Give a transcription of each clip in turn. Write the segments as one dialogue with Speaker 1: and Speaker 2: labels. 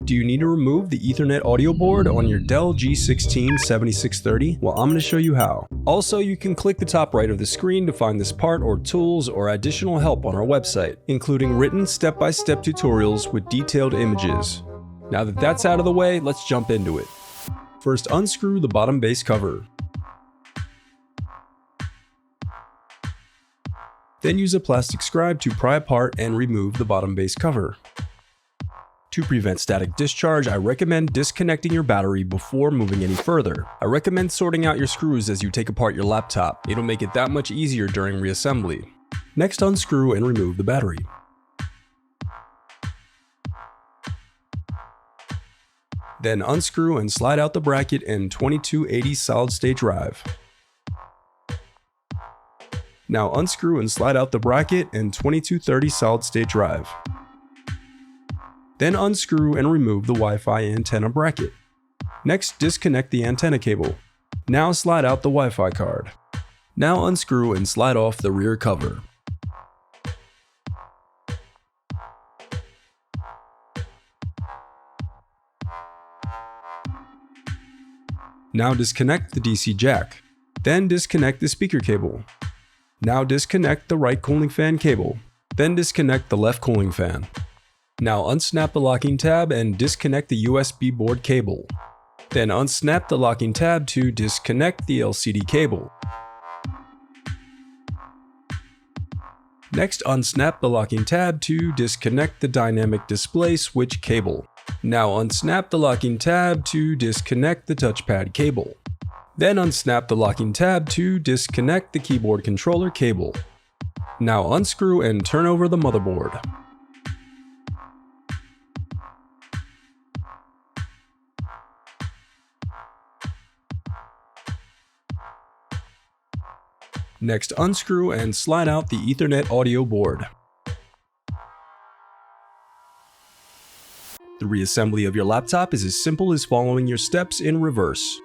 Speaker 1: Do you need to remove the Ethernet audio board on your Dell G16 7630? Well, I'm going to show you how. Also, you can click the top right of the screen to find this part or tools or additional help on our website, including written step-by-step tutorials with detailed images. Now that that's out of the way, let's jump into it. First, unscrew the bottom base cover. Then use a plastic scribe to pry apart and remove the bottom base cover. To prevent static discharge, I recommend disconnecting your battery before moving any further. I recommend sorting out your screws as you take apart your laptop. It'll make it that much easier during reassembly. Next, unscrew and remove the battery. Then unscrew and slide out the bracket and 2280 solid-state drive. Now unscrew and slide out the bracket and 2230 solid-state drive. Then unscrew and remove the Wi-Fi antenna bracket. Next, disconnect the antenna cable. Now slide out the Wi-Fi card. Now unscrew and slide off the rear cover. Now disconnect the DC jack. Then disconnect the speaker cable. Now disconnect the right cooling fan cable. Then disconnect the left cooling fan. Now unsnap the locking tab and disconnect the USB board cable. Then unsnap the locking tab to disconnect the LCD cable. Next, unsnap the locking tab to disconnect the dynamic display switch cable. Now unsnap the locking tab to disconnect the touchpad cable. Then unsnap the locking tab to disconnect the keyboard controller cable. Now unscrew and turn over the motherboard. Next, unscrew and slide out the Ethernet audio board. The reassembly of your laptop is as simple as following your steps in reverse.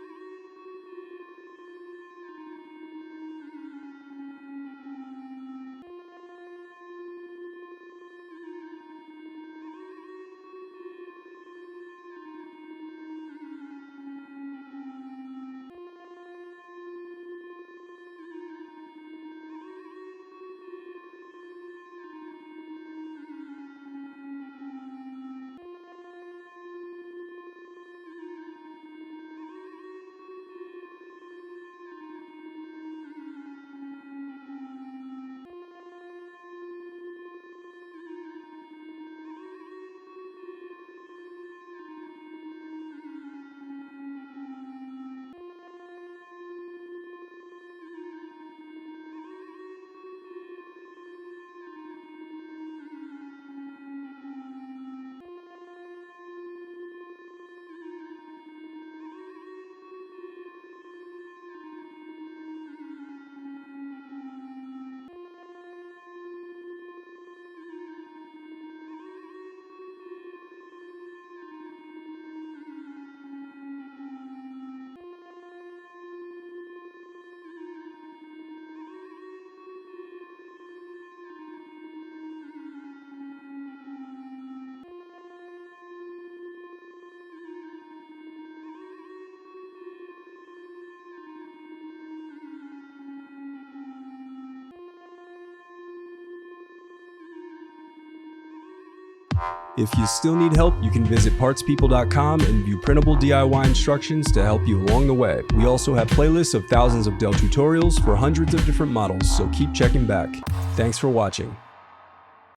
Speaker 1: If you still need help, you can visit partspeople.com and view printable DIY instructions to help you along the way. We also have playlists of thousands of Dell tutorials for hundreds of different models, so keep checking back. Thanks for watching.